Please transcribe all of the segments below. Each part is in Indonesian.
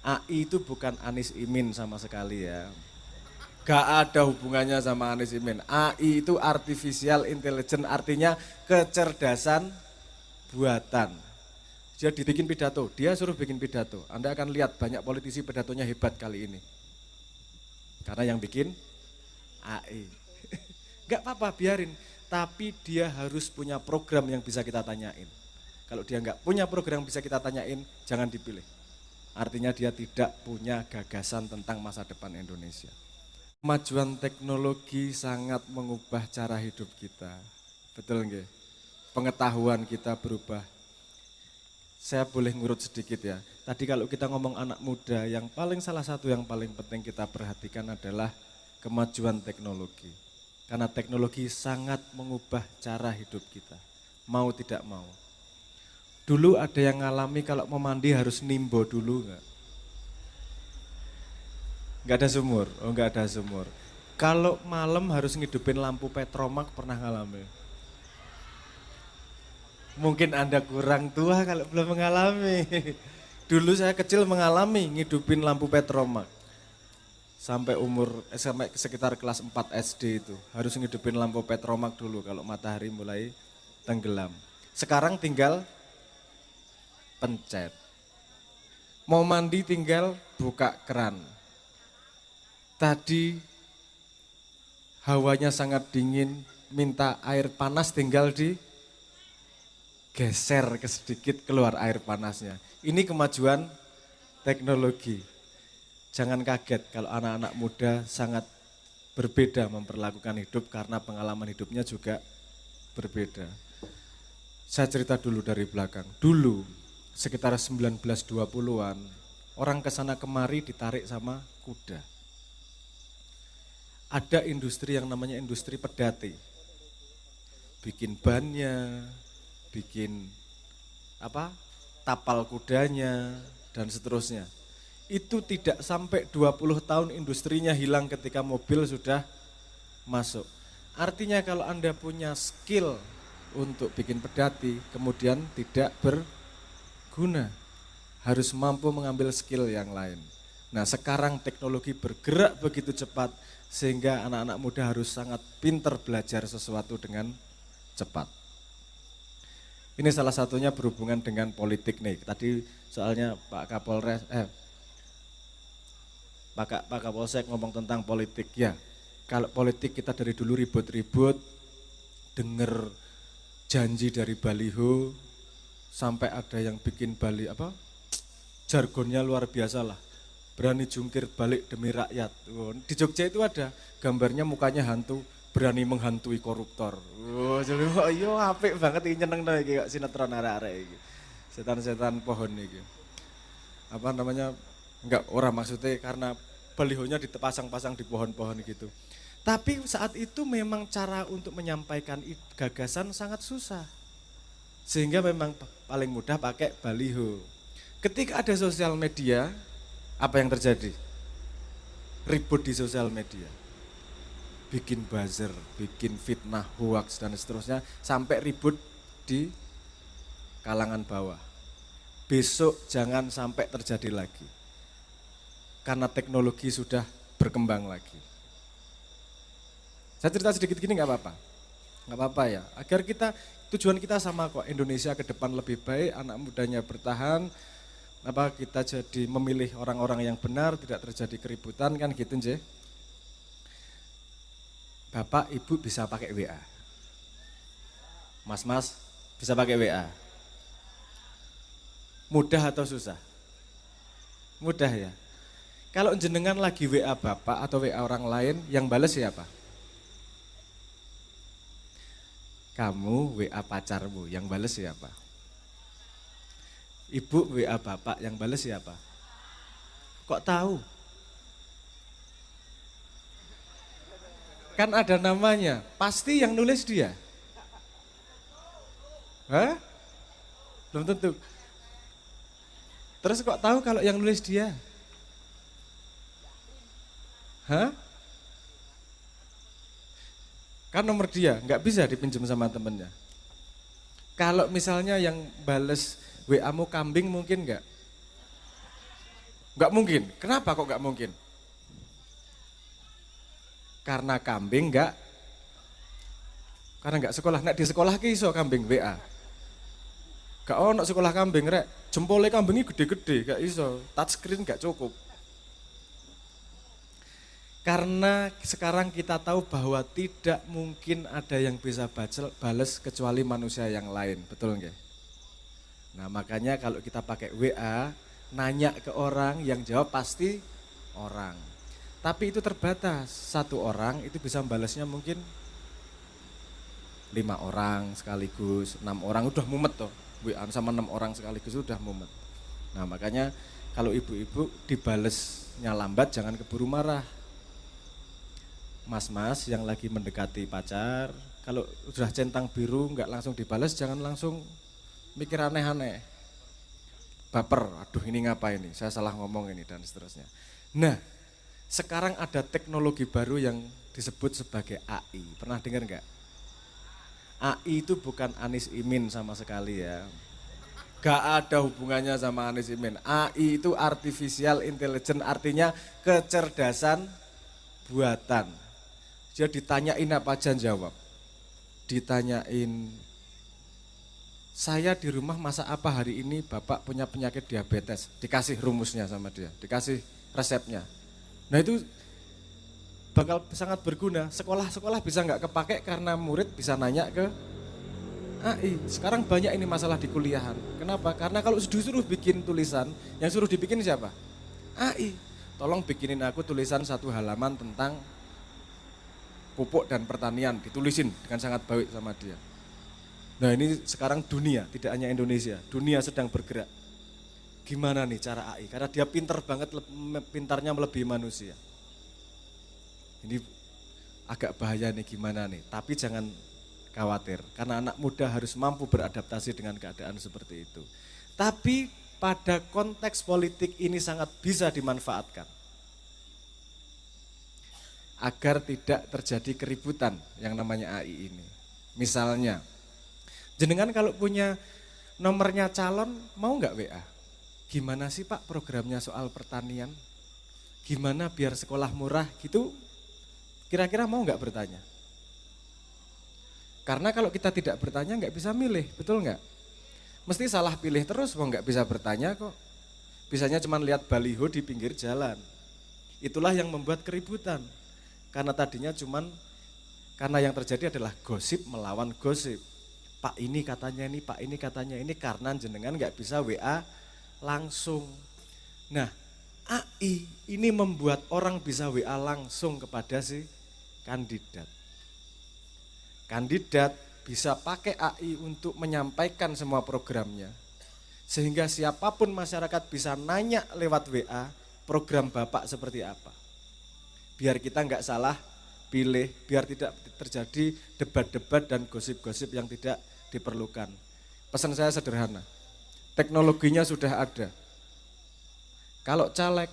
AI itu bukan Anies Imin sama sekali ya. Gak ada hubungannya sama Anies Imin. AI itu artificial intelligence, artinya kecerdasan buatan. Dia dibikin pidato, dia suruh bikin pidato. Anda akan lihat banyak politisi pidatonya hebat kali ini. Karena yang bikin AI. Gak apa-apa, biarin. Tapi dia harus punya program yang bisa kita tanyain. Kalau dia nggak punya program yang bisa kita tanyain, jangan dipilih. Artinya dia tidak punya gagasan tentang masa depan Indonesia. Kemajuan teknologi sangat mengubah cara hidup kita. Betul nggak? Pengetahuan kita berubah. Saya boleh ngurut sedikit ya. Tadi kalau kita ngomong anak muda, yang paling salah satu yang paling penting kita perhatikan adalah kemajuan teknologi. Karena teknologi sangat mengubah cara hidup kita. Mau tidak mau. Dulu ada yang ngalami kalau mau mandi harus nimbo dulu enggak? Enggak ada sumur, oh enggak ada sumur. Kalau malam harus ngidupin lampu petromak pernah ngalami? Mungkin Anda kurang tua kalau belum mengalami. Dulu saya kecil mengalami ngidupin lampu petromak. Sampai sekitar kelas 4 SD itu harus ngidupin lampu petromak dulu kalau matahari mulai tenggelam. Sekarang tinggal pencet. Mau mandi tinggal buka keran. Tadi hawanya sangat dingin, minta air panas tinggal digeser ke sedikit keluar air panasnya. Ini kemajuan teknologi. Jangan kaget kalau anak-anak muda sangat berbeda memperlakukan hidup karena pengalaman hidupnya juga berbeda. Saya cerita dulu dari belakang. Dulu sekitar 1920-an, orang kesana kemari ditarik sama kuda. Ada industri yang namanya industri pedati. Bikin bannya, bikin tapal kudanya, dan seterusnya. Itu tidak sampai 20 tahun industrinya hilang ketika mobil sudah masuk. Artinya kalau Anda punya skill untuk bikin pedati, kemudian tidak berguna. Harus mampu mengambil skill yang lain. Nah sekarang teknologi bergerak begitu cepat, sehingga anak-anak muda harus sangat pintar belajar sesuatu dengan cepat. Ini salah satunya berhubungan dengan politik nih. Tadi soalnya Pak Kapolsek ngomong tentang politik ya. Kalau politik kita dari dulu ribut-ribut, denger janji dari baliho, sampai ada yang bikin jargonnya luar biasa lah. Berani jungkir balik demi rakyat. Di Jogja itu ada gambarnya mukanya hantu, berani menghantui koruptor. Jadi yo apik banget ini nyeneng iki kok sinetron arek-arek iki. Setan-setan pohon iki. Enggak orang maksudnya karena balihonya dipasang-pasang di pohon-pohon gitu. Tapi saat itu memang cara untuk menyampaikan gagasan sangat susah. Sehingga memang paling mudah pakai baliho. Ketika ada sosial media, apa yang terjadi? Ribut di sosial media. Bikin buzzer, bikin fitnah, hoax dan seterusnya sampai ribut di kalangan bawah. Besok jangan sampai terjadi lagi. Karena teknologi sudah berkembang lagi. Saya cerita sedikit gini nggak apa-apa. Nggak apa-apa ya. Agar tujuan kita sama kok. Indonesia ke depan lebih baik, anak mudanya bertahan, kita jadi memilih orang-orang yang benar, tidak terjadi keributan kan gitu nje. Bapak, Ibu bisa pakai WA. Mas bisa pakai WA. Mudah atau susah? Mudah ya. Kalau jenengan lagi WA Bapak atau WA orang lain, yang bales siapa? Kamu WA pacarmu, yang bales siapa? Ibu WA Bapak, yang bales siapa? Kok tahu? Kan ada namanya, pasti yang nulis dia. Hah? Belum tentu. Terus kok tahu kalau yang nulis dia? Hah? Kan nomor dia, nggak bisa dipinjam sama temennya. Kalau misalnya yang bales WA-mu kambing mungkin nggak? Nggak mungkin. Kenapa kok nggak mungkin? Karena kambing karena nggak sekolah. Nek di sekolah ki iso kambing WA. Gak ono sekolah kambing rek. Jempolnya kambingnya gede-gede, gak iso. Touchscreen gak cukup. Karena sekarang kita tahu bahwa tidak mungkin ada yang bisa bales kecuali manusia yang lain, betul nggak? Nah makanya kalau kita pakai WA, nanya ke orang, yang jawab pasti orang. Tapi itu terbatas, satu orang itu bisa balasnya mungkin 5 orang sekaligus, 6 orang udah mumet toh. WA sama 6 orang sekaligus udah mumet. Nah makanya kalau ibu-ibu dibalesnya lambat jangan keburu marah. Mas-mas yang lagi mendekati pacar, kalau udah centang biru nggak langsung dibalas, jangan langsung mikir aneh-aneh. Baper, aduh ini ngapa ini, saya salah ngomong ini dan seterusnya. Nah, sekarang ada teknologi baru yang disebut sebagai AI. Pernah dengar nggak? AI itu bukan Anies Imin sama sekali ya. Gak ada hubungannya sama Anies Imin. AI itu artificial intelligence, artinya kecerdasan buatan. Dia ditanyain apa aja jawab. Ditanyain, saya di rumah masak apa hari ini, bapak punya penyakit diabetes. Dikasih rumusnya sama dia, dikasih resepnya. Nah itu bakal sangat berguna. Sekolah-sekolah bisa nggak kepake karena murid bisa nanya ke AI. Sekarang banyak ini masalah di kuliahan. Kenapa? Karena kalau disuruh bikin tulisan, yang suruh dibikin siapa? AI. Tolong bikinin aku tulisan 1 halaman tentang pupuk dan pertanian, ditulisin dengan sangat baik sama dia. Nah ini sekarang dunia, tidak hanya Indonesia, dunia sedang bergerak. Gimana nih cara AI? Karena dia pintar banget, pintarnya melebihi manusia. Ini agak bahaya nih gimana nih, tapi jangan khawatir. Karena anak muda harus mampu beradaptasi dengan keadaan seperti itu. Tapi pada konteks politik ini sangat bisa dimanfaatkan. Agar tidak terjadi keributan yang namanya AI ini. Misalnya, jenengan kalau punya nomornya calon, mau nggak WA? Gimana sih Pak programnya soal pertanian? Gimana biar sekolah murah gitu? Kira-kira mau nggak bertanya? Karena kalau kita tidak bertanya nggak bisa milih, betul nggak? Mesti salah pilih terus, mau nggak bisa bertanya kok. Bisanya cuma lihat baliho di pinggir jalan. Itulah yang membuat keributan. Karena tadinya karena yang terjadi adalah gosip melawan gosip. Pak ini katanya ini, Pak ini katanya ini, karena jenengan nggak bisa WA langsung. Nah AI ini membuat orang bisa WA langsung kepada si kandidat. Kandidat bisa pakai AI untuk menyampaikan semua programnya. Sehingga siapapun masyarakat bisa nanya lewat WA program Bapak seperti apa. Biar kita nggak salah pilih, biar tidak terjadi debat-debat dan gosip-gosip yang tidak diperlukan. Pesan saya sederhana, teknologinya sudah ada. Kalau caleg,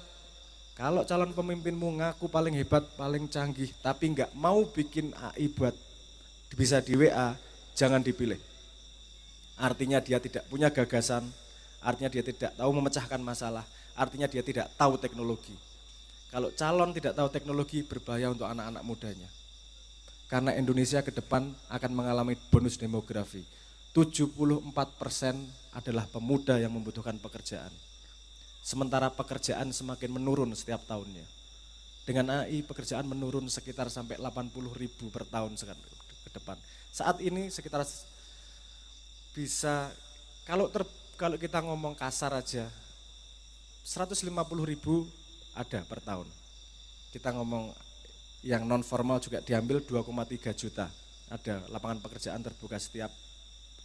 kalau calon pemimpinmu ngaku paling hebat, paling canggih, tapi nggak mau bikin AI buat bisa di WA, jangan dipilih. Artinya dia tidak punya gagasan, artinya dia tidak tahu memecahkan masalah, artinya dia tidak tahu teknologi. Kalau calon tidak tahu teknologi, berbahaya untuk anak-anak mudanya. Karena Indonesia ke depan akan mengalami bonus demografi. 74% adalah pemuda yang membutuhkan pekerjaan. Sementara pekerjaan semakin menurun setiap tahunnya. Dengan AI pekerjaan menurun sekitar sampai 80.000 per tahun ke depan. Saat ini sekitar bisa, kalau kita ngomong kasar aja, 150.000 ada per tahun. Kita ngomong yang non formal juga diambil 2,3 juta. Ada lapangan pekerjaan terbuka setiap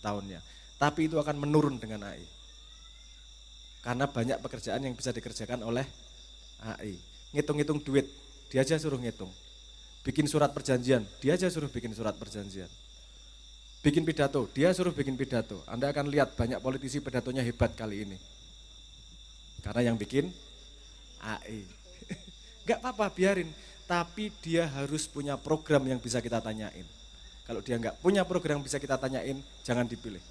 tahunnya. Tapi itu akan menurun dengan AI. Karena banyak pekerjaan yang bisa dikerjakan oleh AI. Ngitung-ngitung duit, dia aja suruh ngitung. Bikin surat perjanjian, dia aja suruh bikin surat perjanjian. Bikin pidato, dia suruh bikin pidato. Anda akan lihat banyak politisi pidatonya hebat kali ini. Karena yang bikin AI. Gak apa-apa biarin, tapi dia harus punya program yang bisa kita tanyain. Kalau dia gak punya program yang bisa kita tanyain, jangan dipilih.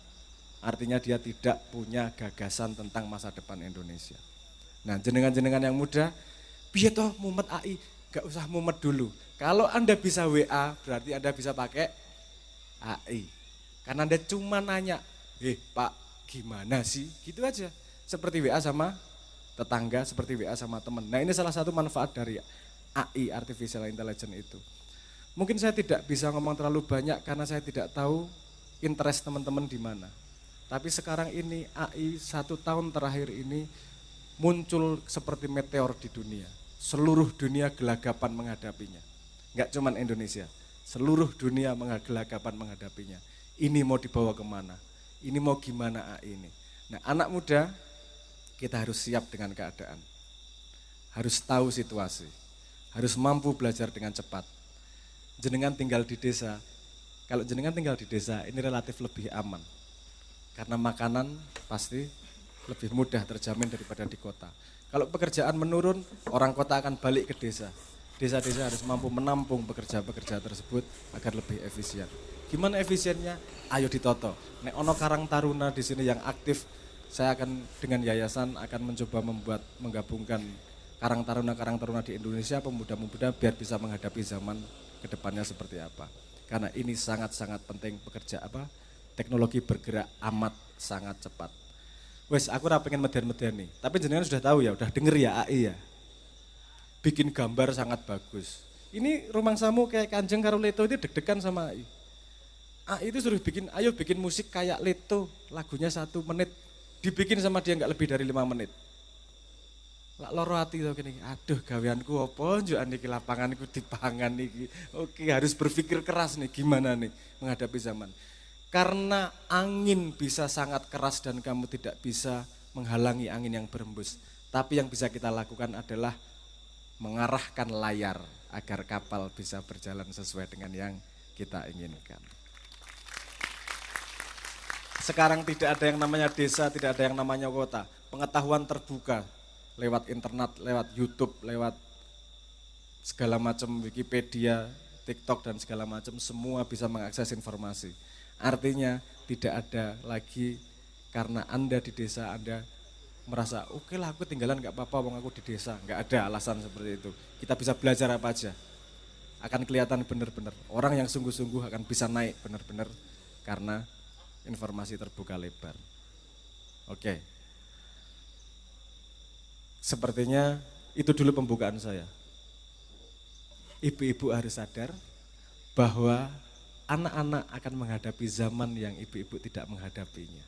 Artinya dia tidak punya gagasan tentang masa depan Indonesia. Nah, jenengan-jenengan yang muda, piye toh mumet AI? Gak usah mumet dulu. Kalau Anda bisa WA, berarti Anda bisa pakai AI. Karena Anda cuma nanya, Pak gimana sih? Gitu aja. Seperti WA sama tetangga, seperti WA sama teman. Nah ini salah satu manfaat dari AI, Artificial Intelligence itu. Mungkin saya tidak bisa ngomong terlalu banyak karena saya tidak tahu interest teman-teman di mana. Tapi sekarang ini AI 1 tahun terakhir ini muncul seperti meteor di dunia. Seluruh dunia gelagapan menghadapinya. Enggak cuma Indonesia, seluruh dunia gelagapan menghadapinya. Ini mau dibawa kemana? Ini mau gimana AI ini? Nah anak muda kita harus siap dengan keadaan. Harus tahu situasi. Harus mampu belajar dengan cepat. Jenengan tinggal di desa, kalau jenengan tinggal di desa ini relatif lebih aman. Karena makanan pasti lebih mudah terjamin daripada di kota. Kalau pekerjaan menurun, orang kota akan balik ke desa. Desa-desa harus mampu menampung pekerja-pekerja tersebut agar lebih efisien. Gimana efisiennya? Ayo ditoto. Nek ono Karang Taruna di sini yang aktif, saya akan dengan yayasan akan mencoba menggabungkan Karang Taruna di Indonesia, pemuda-pemuda biar bisa menghadapi zaman kedepannya seperti apa. Karena ini sangat-sangat penting teknologi bergerak amat sangat cepat. Wes, aku pengen meden-meden nih, tapi jenengan sudah tahu ya, udah denger ya AI ya. Bikin gambar sangat bagus. Ini rumangsamu kayak Kanjeng karo Leto itu deg-degan sama AI. AI itu suruh ayo bikin musik kayak Leto, lagunya 1 menit. Dibikin sama dia nggak lebih dari 5 menit. Lak loro ati to kene. Aduh gaweanku apa njuk niki lapanganku dipangan niki. Oke, harus berpikir keras nih gimana nih menghadapi zaman. Karena angin bisa sangat keras dan kamu tidak bisa menghalangi angin yang berembus. Tapi yang bisa kita lakukan adalah mengarahkan layar agar kapal bisa berjalan sesuai dengan yang kita inginkan. Sekarang tidak ada yang namanya desa, tidak ada yang namanya kota. Pengetahuan terbuka lewat internet, lewat YouTube, lewat segala macam Wikipedia, TikTok dan segala macam, semua bisa mengakses informasi. Artinya tidak ada lagi karena Anda di desa Anda merasa oke lah aku tinggalan gak apa-apa wong aku di desa. Gak ada alasan seperti itu. Kita bisa belajar apa aja. Akan kelihatan benar-benar. Orang yang sungguh-sungguh akan bisa naik benar-benar karena informasi terbuka lebar. Oke. Sepertinya itu dulu pembukaan saya. Ibu-ibu harus sadar bahwa anak-anak akan menghadapi zaman yang ibu-ibu tidak menghadapinya.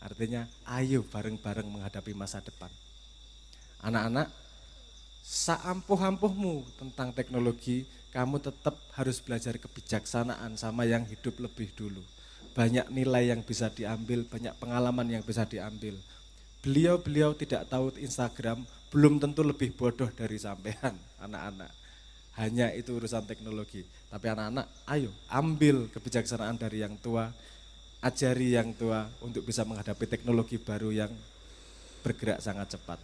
Artinya ayo bareng-bareng menghadapi masa depan. Anak-anak, seampuh-ampuhmu tentang teknologi, kamu tetap harus belajar kebijaksanaan sama yang hidup lebih dulu. Banyak nilai yang bisa diambil, banyak pengalaman yang bisa diambil. Beliau-beliau tidak tahu Instagram, belum tentu lebih bodoh dari sampean, anak-anak. Hanya itu urusan teknologi. Tapi anak-anak, ayo ambil kebijaksanaan dari yang tua, ajari yang tua untuk bisa menghadapi teknologi baru yang bergerak sangat cepat.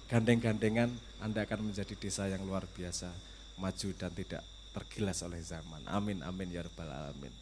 Gandeng-gandengan Anda akan menjadi desa yang luar biasa, maju dan tidak tergilas oleh zaman. Amin, amin ya rabbal alamin.